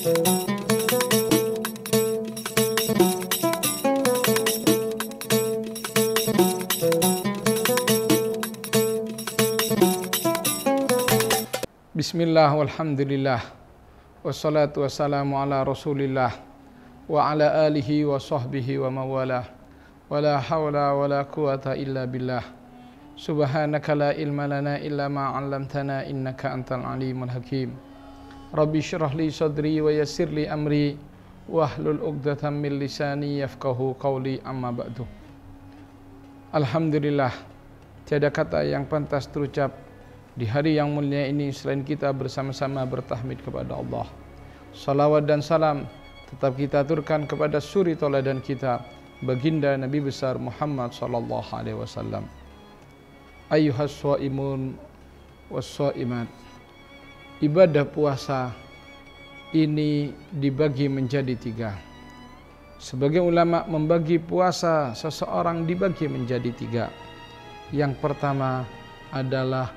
Bismillah walhamdulillah wassalatu wassalamu ala rasulillah wa ala alihi wa sahbihi wa mawalah wa la hawla wa la quwata illa billah subhanaka la ilma lana illa ma 'allamtana innaka antal alimul hakim rabbi shrah li sadri wa yassir li amri wahlul 'uqdatam min lisani yafqahu qawli amma ba'du. Alhamdulillah, tiada kata yang pantas terucap di hari yang mulia ini selain kita bersama-sama bertahmid kepada Allah. Salawat dan salam tetap kita aturkan kepada suri tauladan kita, baginda Nabi besar Muhammad sallallahu alaihi wasallam. Ayyuhas shaimun was shaimat. Ibadah puasa ini dibagi menjadi 3. Sebagai ulama membagi puasa seseorang dibagi menjadi 3. Yang pertama adalah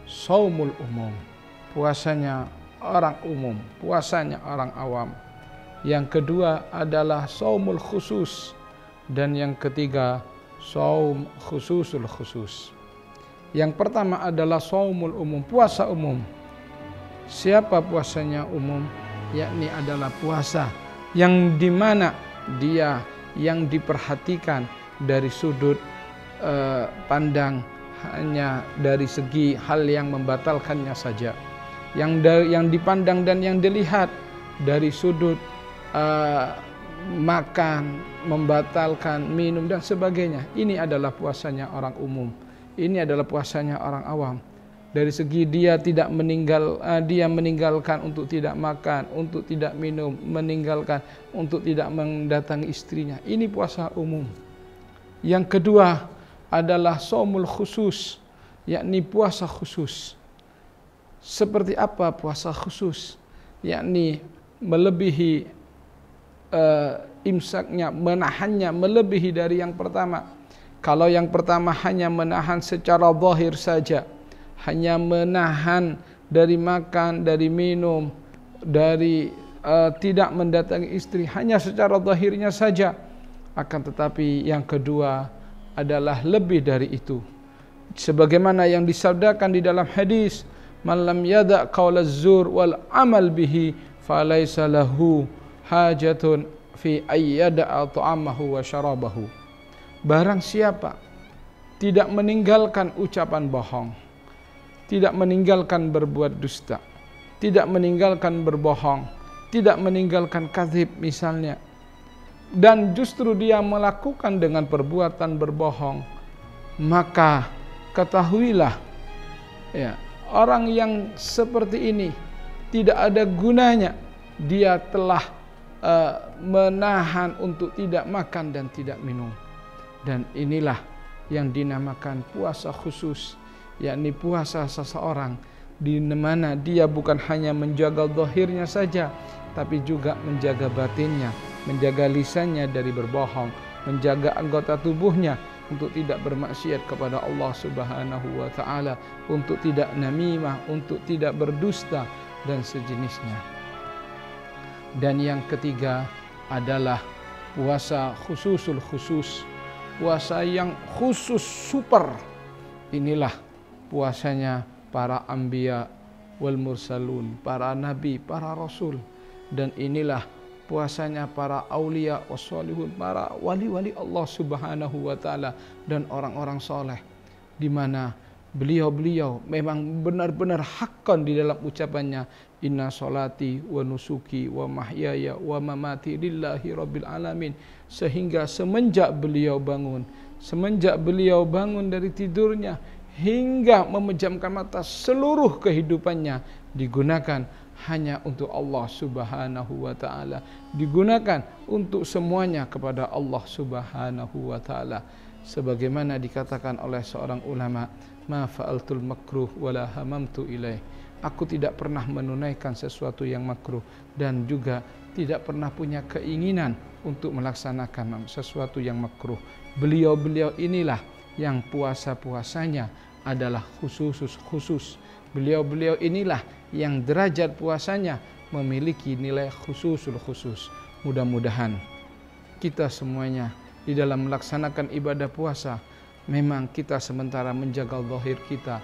shaumul umum, puasanya orang umum, puasanya orang awam. Yang kedua adalah shaumul khusus, dan yang ketiga shaum khususul khusus. Yang pertama adalah shaumul umum, puasa umum. Siapa puasanya umum? Yakni adalah puasa yang dimana dia yang diperhatikan dari sudut pandang hanya dari segi hal yang membatalkannya saja, yang dipandang dan yang dilihat dari sudut makan, membatalkan, minum dan sebagainya. Ini adalah puasanya orang umum. Ini adalah puasanya orang awam. Dari segi dia tidak dia meninggalkan untuk tidak makan, untuk tidak minum, meninggalkan untuk tidak mendatangi istrinya. Ini puasa umum. Yang kedua adalah shaumul khusus, yakni puasa khusus. Seperti apa puasa khusus? Yakni melebihi imsaknya, menahannya melebihi dari yang pertama. Kalau yang pertama hanya menahan secara zahir saja, hanya menahan dari makan, dari minum, dari tidak mendatangi istri, hanya secara zahirnya saja. Akan tetapi yang kedua adalah lebih dari itu. Sebagaimana yang disabdakan di dalam hadis, "Man lam yada' qaulaz zur wal amal bihi falaysa lahu hajatun fi ayyada'a ta'amahu wa syarabahu." Barang siapa tidak meninggalkan ucapan bohong, tidak meninggalkan berbuat dusta, tidak meninggalkan berbohong, tidak meninggalkan kadzib misalnya, dan justru dia melakukan dengan perbuatan berbohong, maka ketahuilah ya, orang yang seperti ini tidak ada gunanya dia telah menahan untuk tidak makan dan tidak minum. Dan inilah yang dinamakan puasa khusus, yakni puasa seseorang di mana dia bukan hanya menjaga zahirnya saja, tapi juga menjaga batinnya, menjaga lisannya dari berbohong, menjaga anggota tubuhnya untuk tidak bermaksiat kepada Allah Subhanahu wa taala, untuk tidak namimah, untuk tidak berdusta dan sejenisnya. Dan yang ketiga adalah puasa khususul khusus, puasa yang khusus super. Inilah puasanya para anbiya wal mursalun, para nabi, para rasul. Dan inilah puasanya para aulia wassalihun, para wali-wali Allah Subhanahu wa taala dan orang-orang soleh, di mana beliau-beliau memang benar-benar hakkan di dalam ucapannya, inna sholati wa nusuki wa mahyaya wa mamati lillahi rabbil alamin. Sehingga semenjak beliau bangun dari tidurnya hingga memejamkan mata, seluruh kehidupannya digunakan hanya untuk Allah Subhanahu wa taala, digunakan untuk semuanya kepada Allah Subhanahu wa taala. Sebagaimana dikatakan oleh seorang ulama, ma fa'altul makruh wala hamamtu ilaih. Aku tidak pernah menunaikan sesuatu yang makruh dan juga tidak pernah punya keinginan untuk melaksanakan sesuatu yang makruh. Beliau-beliau inilah yang puasa-puasanya adalah khusus. Beliau-beliau inilah yang derajat puasanya memiliki nilai khususul khusus. Mudah-mudahan kita semuanya di dalam melaksanakan ibadah puasa memang kita sementara menjaga zahir kita,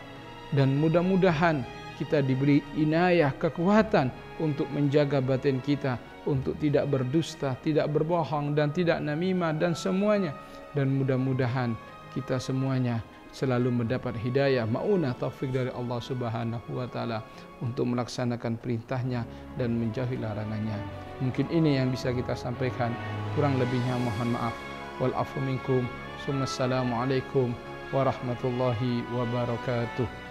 dan mudah-mudahan kita diberi inayah, kekuatan untuk menjaga batin kita, untuk tidak berdusta, tidak berbohong, dan tidak namimah, dan semuanya. Dan mudah-mudahan kita semuanya selalu mendapat hidayah, ma'unah, taufik dari Allah Subhanahu wa Ta'ala untuk melaksanakan perintahnya dan menjauhi larangannya. Mungkin ini yang bisa kita sampaikan, kurang lebihnya mohon maaf. Wal afu minkum. Assalamualaikum warahmatullahi wabarakatuh.